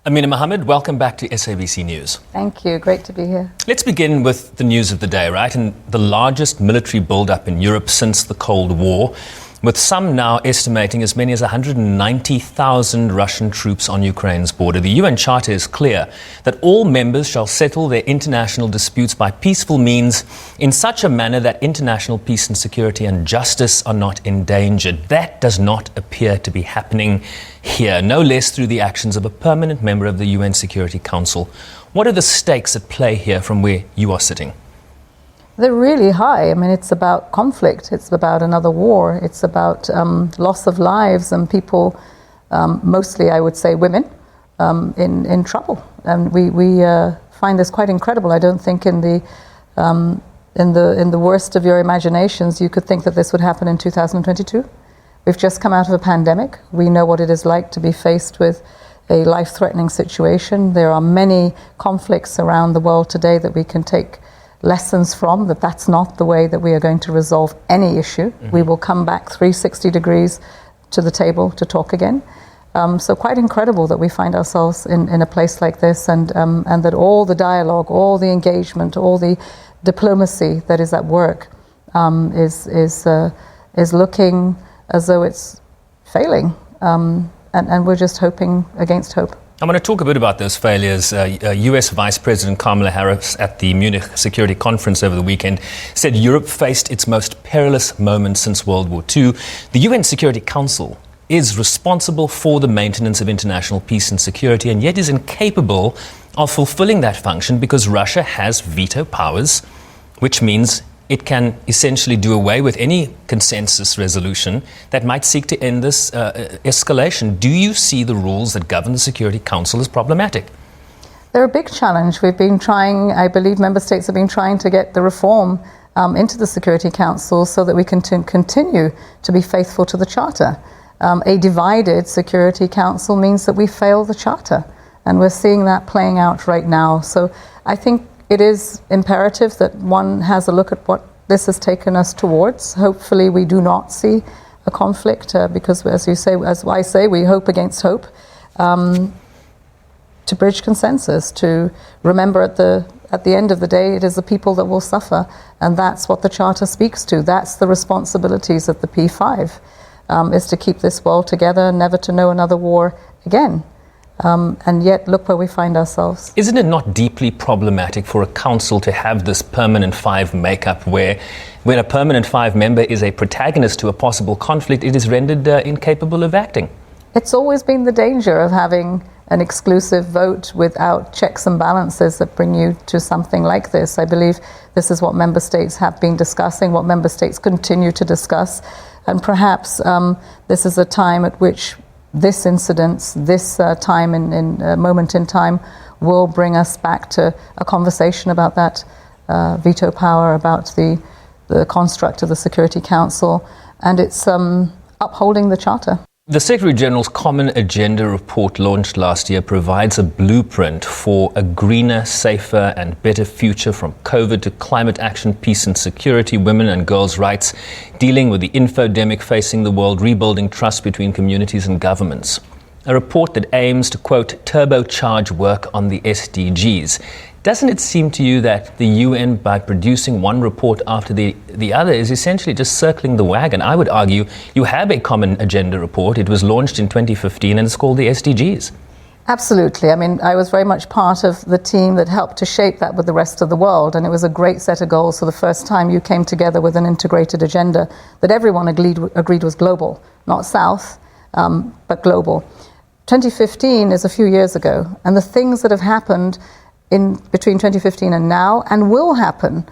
Amina Mohammed, welcome back to SABC News. Thank you. Great to be here. Let's begin with the news of the day, right? And the largest military build-up in Europe since the Cold War, with some now estimating as many as 190,000 Russian troops on Ukraine's border. The UN Charter is clear that all members shall settle their international disputes by peaceful means in such a manner that international peace and security and justice are not endangered. That does not appear to be happening here, no less through the actions of a permanent member of the UN Security Council. What are the stakes at play here from where you are sitting? They're really high. I mean, it's about conflict. It's about another war. It's about loss of lives and people, mostly I would say women, in trouble. And we find this quite incredible. I don't think in the worst of your imaginations you could think that this would happen in 2022. We've just come out of a pandemic. We know what it is like to be faced with a life-threatening situation. There are many conflicts around the world today that we can take lessons from, that's not the way that we are going to resolve any issue. Mm-hmm. We will come back 360 degrees to the table to talk again. So quite incredible that we find ourselves in a place like this, and that all the dialogue, all the engagement, all the diplomacy that is at work is looking as though it's failing, and we're just hoping against hope. I want to talk a bit about those failures. US Vice President Kamala Harris at the Munich Security Conference over the weekend said Europe faced its most perilous moment since World War II. The UN Security Council is responsible for the maintenance of international peace and security, and yet is incapable of fulfilling that function because Russia has veto powers, which means it can essentially do away with any consensus resolution that might seek to end this escalation. Do you see the rules that govern the Security Council as problematic? They're a big challenge. We've been trying, I believe member states have been trying to get the reform into the Security Council so that we can continue to be faithful to the Charter. A divided Security Council means that we fail the Charter, and we're seeing that playing out right now. So I think it is imperative that one has a look at what this has taken us towards. Hopefully we do not see a conflict because, as you say, as I say, we hope against hope, to bridge consensus, to remember at the end of the day it is the people that will suffer, and that's what the Charter speaks to. That's the responsibilities of the P5, is to keep this world together, never to know another war again. And yet, look where we find ourselves. Isn't it not deeply problematic for a council to have this permanent five makeup where when a permanent five member is a protagonist to a possible conflict, it is rendered incapable of acting? It's always been the danger of having an exclusive vote without checks and balances that bring you to something like this. I believe this is what member states have been discussing, what member states continue to discuss. And perhaps this is a time at which this incident, this moment in time, will bring us back to a conversation about that veto power, about the construct of the Security Council, and it's upholding the Charter. The Secretary-General's Common Agenda report launched last year provides a blueprint for a greener, safer and better future, from COVID to climate action, peace and security, women and girls' rights, dealing with the infodemic facing the world, rebuilding trust between communities and governments. A report that aims to, quote, turbocharge work on the SDGs. Doesn't it seem to you that the UN, by producing one report after the other, is essentially just circling the wagon? I would argue you have a common agenda report. It was launched in 2015 and it's called the SDGs. Absolutely. I mean, I was very much part of the team that helped to shape that with the rest of the world, and it was a great set of goals. For the first time you came together with an integrated agenda that everyone agreed was global, not South, but global. 2015 is a few years ago, and the things that have happened in between 2015 and now, and will happen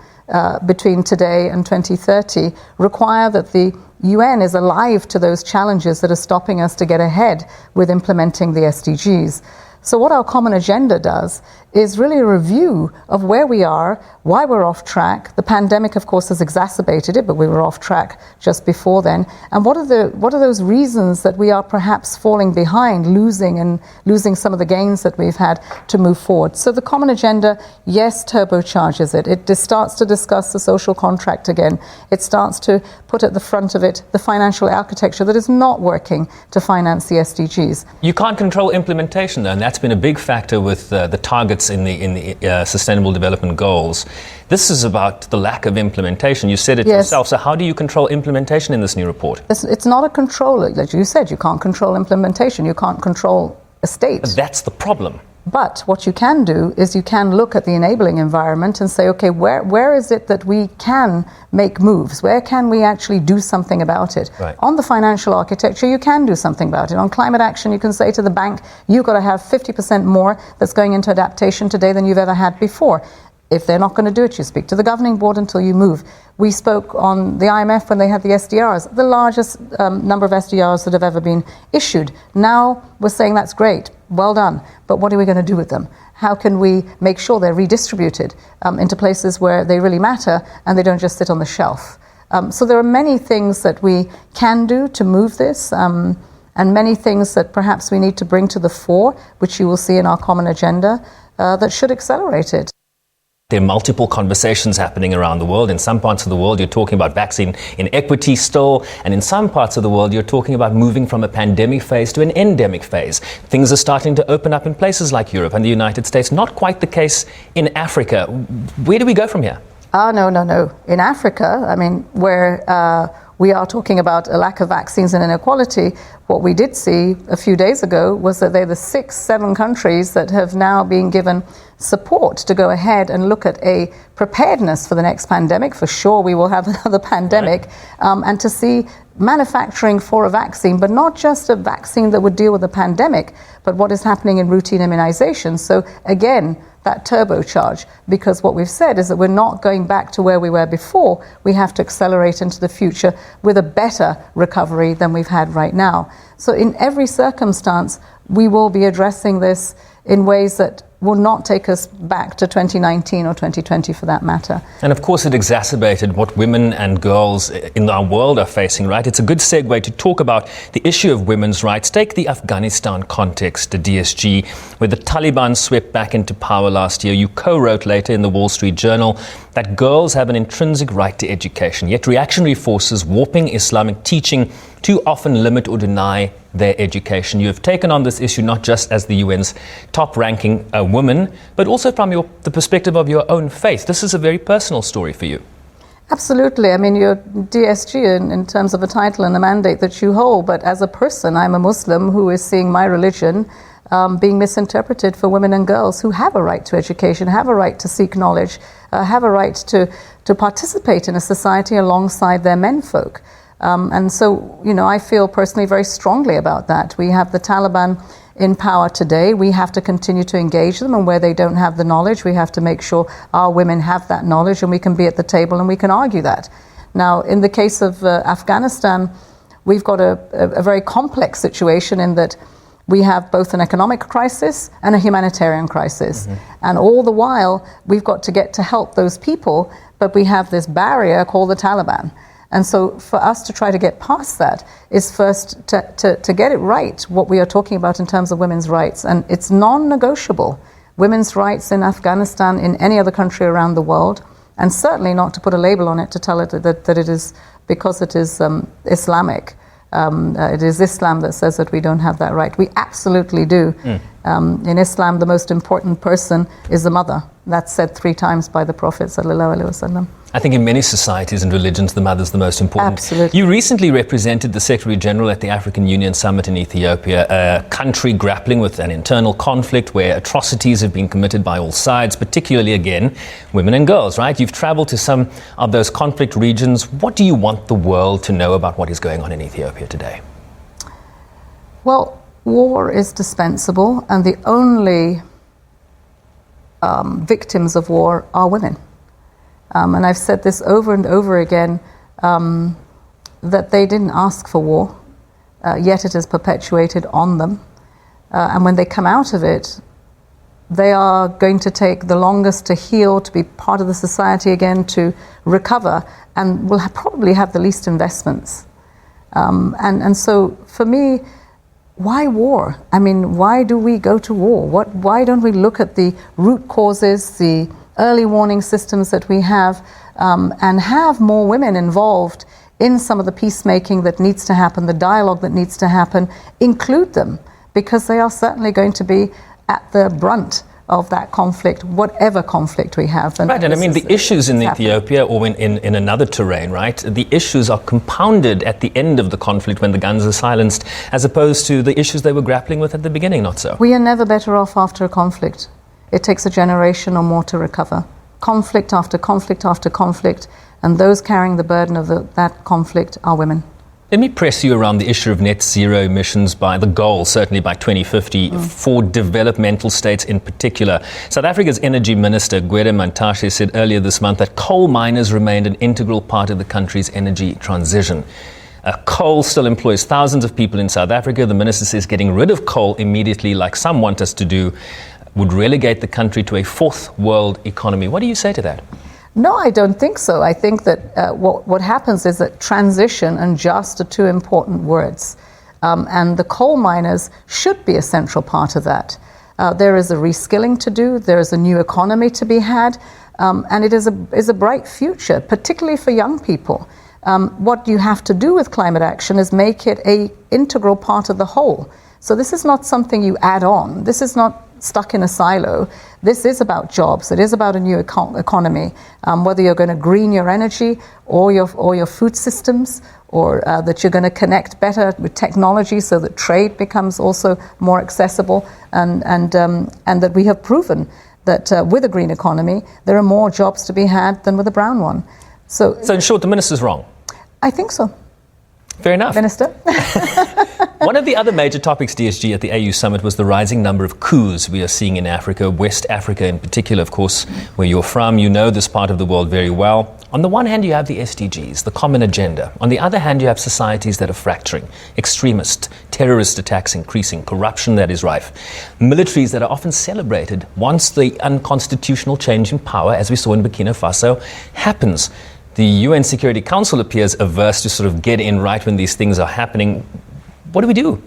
between today and 2030, require that the UN is alive to those challenges that are stopping us to get ahead with implementing the SDGs. So what our common agenda does is really a review of where we are, why we're off track. The pandemic, of course, has exacerbated it, but we were off track just before then. And what are those reasons that we are perhaps falling behind, losing some of the gains that we've had to move forward? So the common agenda, yes, turbocharges it. It starts to discuss the social contract again. It starts to put at the front of it the financial architecture that is not working to finance the SDGs. You can't control implementation, though, and that's that's been a big factor with the targets in the Sustainable Development Goals. This is about the lack of implementation. You said it yourself. So how do you control implementation in this new report? It's not a control. Like you said, you can't control implementation. You can't control a state. But that's the problem. But what you can do is you can look at the enabling environment and say, okay, where is it that we can make moves? Where can we actually do something about it? Right. On the financial architecture, you can do something about it. On climate action, you can say to the bank, you've got to have 50% more that's going into adaptation today than you've ever had before. If they're not going to do it, you speak to the governing board until you move. We spoke on the IMF when they had the SDRs, the largest number of SDRs that have ever been issued. Now we're saying that's great, well done, but what are we going to do with them? How can we make sure they're redistributed into places where they really matter and they don't just sit on the shelf? So there are many things that we can do to move this, and many things that perhaps we need to bring to the fore, which you will see in our common agenda, that should accelerate it. There are multiple conversations happening around the world. In some parts of the world, you're talking about vaccine inequity still, and in some parts of the world, you're talking about moving from a pandemic phase to an endemic phase. Things are starting to open up in places like Europe and the United States. Not quite the case in Africa. Where do we go from here? No. In Africa, I mean, where we are talking about a lack of vaccines and inequality, what we did see a few days ago was that they're the 6-7 countries that have now been given support to go ahead and look at a preparedness for the next pandemic. For sure, we will have another pandemic, right. And to see manufacturing for a vaccine, but not just a vaccine that would deal with the pandemic, but what is happening in routine immunization. So again, that turbocharge, because what we've said is that we're not going back to where we were before. We have to accelerate into the future with a better recovery than we've had right now. So in every circumstance, we will be addressing this in ways that will not take us back to 2019 or 2020 for that matter. And of course it exacerbated what women and girls in our world are facing, right? It's a good segue to talk about the issue of women's rights. Take the Afghanistan context, the DSG, where the Taliban swept back into power last year. You co-wrote later in the Wall Street Journal that girls have an intrinsic right to education, yet reactionary forces warping Islamic teaching too often limit or deny their education. You have taken on this issue not just as the UN's top-ranking woman, but also from the perspective of your own faith. This is a very personal story for you. Absolutely. I mean, you're DSG in terms of a title and a mandate that you hold, but as a person, I'm a Muslim who is seeing my religion being misinterpreted for women and girls who have a right to education, have a right to seek knowledge, have a right to participate in a society alongside their menfolk. And so, I feel personally very strongly about that. We have the Taliban in power today. We have to continue to engage them, and where they don't have the knowledge, we have to make sure our women have that knowledge and we can be at the table and we can argue that. Now, in the case of Afghanistan, we've got a very complex situation in that we have both an economic crisis and a humanitarian crisis. Mm-hmm. And all the while, we've got to get to help those people, but we have this barrier called the Taliban. And so for us to try to get past that is first to get it right, what we are talking about in terms of women's rights. And it's non-negotiable. Women's rights in Afghanistan, in any other country around the world, and certainly not to put a label on it to tell it that it is because it is Islamic. It is Islam that says that we don't have that right. We absolutely do. In Islam, the most important person is the mother. That's said 3 times by the Prophet ﷺ. I think in many societies and religions, the mother's the most important. Absolutely. You recently represented the Secretary-General at the African Union Summit in Ethiopia, a country grappling with an internal conflict where atrocities have been committed by all sides, particularly, again, women and girls, right? You've traveled to some of those conflict regions. What do you want the world to know about what is going on in Ethiopia today? Well, war is dispensable, and the only victims of war are women. And I've said this over and over again, that they didn't ask for war, yet it is perpetuated on them. And when they come out of it, they are going to take the longest to heal, to be part of the society again, to recover, and will probably have the least investments. And so for me, why war? I mean, why do we go to war? Why don't we look at the root causes, the early warning systems that we have, and have more women involved in some of the peacemaking that needs to happen, the dialogue that needs to happen, include them, because they are certainly going to be at the brunt of that conflict, whatever conflict we have. And I mean, the issues in Ethiopia or in another terrain, right? The issues are compounded at the end of the conflict when the guns are silenced, as opposed to the issues they were grappling with at the beginning, not so. We are never better off after a conflict. It takes a generation or more to recover. Conflict after conflict after conflict, and those carrying the burden of that conflict are women. Let me press you around the issue of net zero emissions by the goal, certainly by 2050, for developmental states in particular. South Africa's Energy Minister, Gwede Mantashe, said earlier this month that coal miners remained an integral part of the country's energy transition. Coal still employs thousands of people in South Africa. The minister says getting rid of coal immediately, like some want us to do, would relegate the country to a fourth world economy. What do you say to that? No, I don't think so. I think that what happens is that transition and just are two important words. And the coal miners should be a central part of that. There is a reskilling to do. There is a new economy to be had. And it is a bright future, particularly for young people. What you have to do with climate action is make it an integral part of the whole. So this is not something you add on. This is not stuck in a silo. This is about jobs. It is about a new economy. Whether you're going to green your energy or your food systems, or that you're going to connect better with technology so that trade becomes also more accessible, and that we have proven that with a green economy there are more jobs to be had than with a brown one. So in short, the minister's wrong. I think so. Fair enough. Minister. One of the other major topics, DSG, at the AU summit was the rising number of coups we are seeing in Africa, West Africa in particular, of course, where you're from. You know this part of the world very well. On the one hand, you have the SDGs, the common agenda. On the other hand, you have societies that are fracturing, extremist, terrorist attacks increasing, corruption that is rife, militaries that are often celebrated once the unconstitutional change in power, as we saw in Burkina Faso, happens. The UN Security Council appears averse to sort of get in right when these things are happening. What do we do?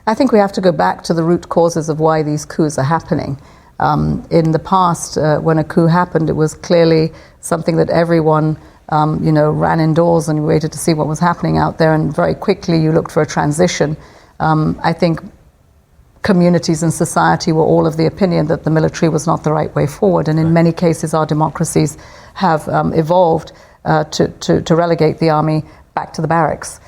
I think we have to go back to the root causes of why these coups are happening. In the past, when a coup happened, it was clearly something that everyone ran indoors and waited to see what was happening out there, and very quickly you looked for a transition. I think communities and society were all of the opinion that the military was not the right way forward, and in many cases our democracies have evolved to relegate the army back to the barracks.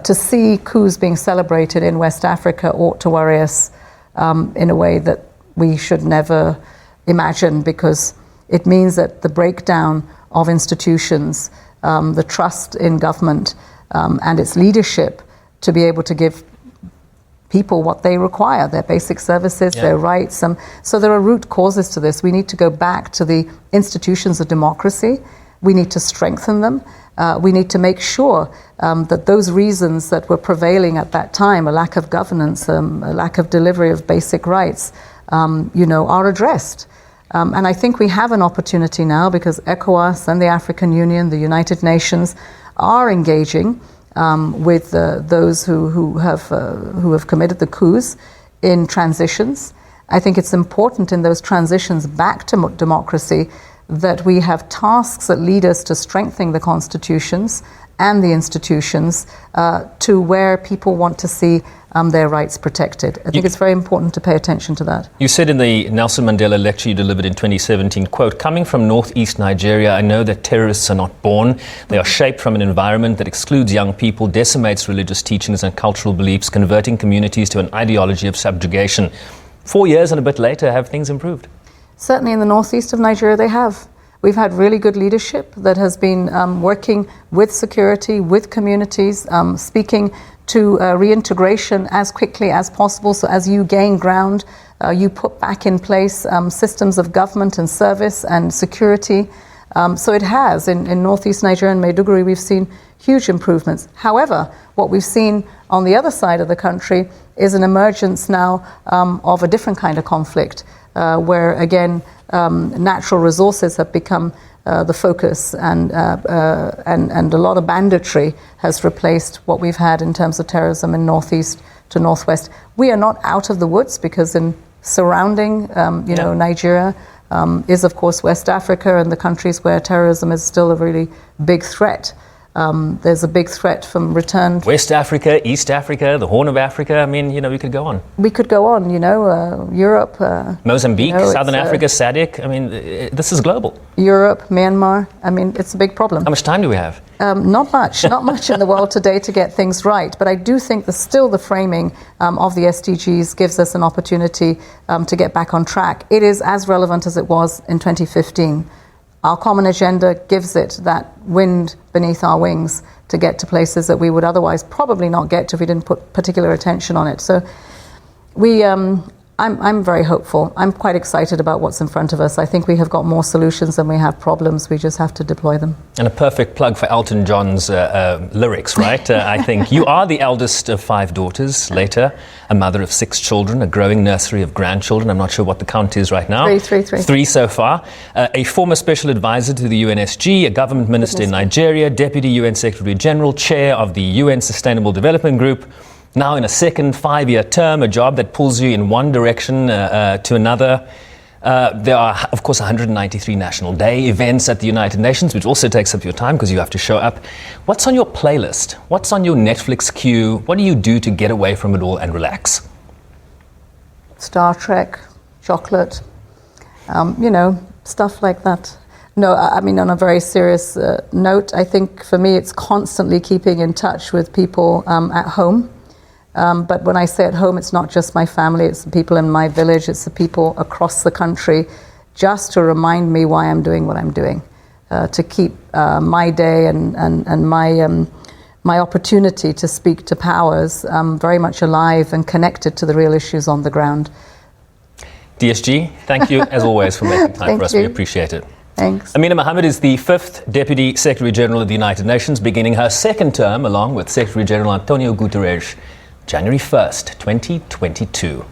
To see coups being celebrated in West Africa ought to worry us in a way that we should never imagine, because it means that the breakdown of institutions, the trust in government and its leadership to be able to give people what they require, their basic services, their rights. So there are root causes to this. We need to go back to the institutions of democracy. We need to strengthen them. We need to make sure that those reasons that were prevailing at that time, a lack of governance, a lack of delivery of basic rights, are addressed. And I think we have an opportunity now, because ECOWAS and the African Union, the United Nations, are engaging with those who have committed the coups in transitions. I think it's important in those transitions back to democracy that we have tasks that lead us to strengthening the constitutions and the institutions to where people want to see their rights protected. I think it's very important to pay attention to that. You said in the Nelson Mandela lecture you delivered in 2017, quote, "Coming from northeast Nigeria, I know that terrorists are not born. They are shaped from an environment that excludes young people, decimates religious teachings and cultural beliefs, converting communities to an ideology of subjugation." 4 years and a bit later, have things improved? Certainly in the northeast of Nigeria, they have. We've had really good leadership that has been working with security, with communities, speaking to reintegration as quickly as possible. So as you gain ground, you put back in place systems of government and service and security. So it has. In northeast Nigeria and Maiduguri, we've seen huge improvements. However, what we've seen on the other side of the country is an emergence now of a different kind of conflict, where, again, natural resources have become the focus, and a lot of banditry has replaced what we've had in terms of terrorism in northeast to northwest. We are not out of the woods, because in surrounding, Nigeria is, of course, West Africa and the countries where terrorism is still a really big threat. There's a big threat from returned... West Africa, East Africa, the Horn of Africa. I mean, we could go on. We could go on, Europe. Mozambique, Southern Africa, SADC. I mean, this is global. Europe, Myanmar. I mean, it's a big problem. How much time do we have? Not much in the world today to get things right. But I do think the framing of the SDGs gives us an opportunity to get back on track. It is as relevant as it was in 2015. Our common agenda gives it that wind beneath our wings to get to places that we would otherwise probably not get to if we didn't put particular attention on it. So I'm very hopeful. I'm quite excited about what's in front of us. I think we have got more solutions than we have problems. We just have to deploy them. And a perfect plug for Elton John's lyrics, right? I think you are the eldest of 5 daughters, later a mother of 6 children, a growing nursery of grandchildren. I'm not sure what the count is right now. 3. 3 so far. A former special advisor to the UNSG, a government minister in Nigeria, deputy UN Secretary-General, chair of the UN Sustainable Development Group. Now in a second 5-year term, a job that pulls you in one direction to another. There are, of course, 193 National Day events at the United Nations, which also takes up your time because you have to show up. What's on your playlist? What's on your Netflix queue? What do you do to get away from it all and relax? Star Trek, chocolate, stuff like that. No, I mean, on a very serious note, I think for me it's constantly keeping in touch with people at home. But when I say at home, it's not just my family, it's the people in my village, it's the people across the country, just to remind me why I'm doing what I'm doing, to keep my day and my opportunity to speak to powers very much alive and connected to the real issues on the ground. DSG, thank you as always for making time for us. We appreciate it. Thanks. Amina Mohammed is the 5th Deputy Secretary-General of the United Nations, beginning her 2nd term along with Secretary-General Antonio Guterres, January 1st, 2022.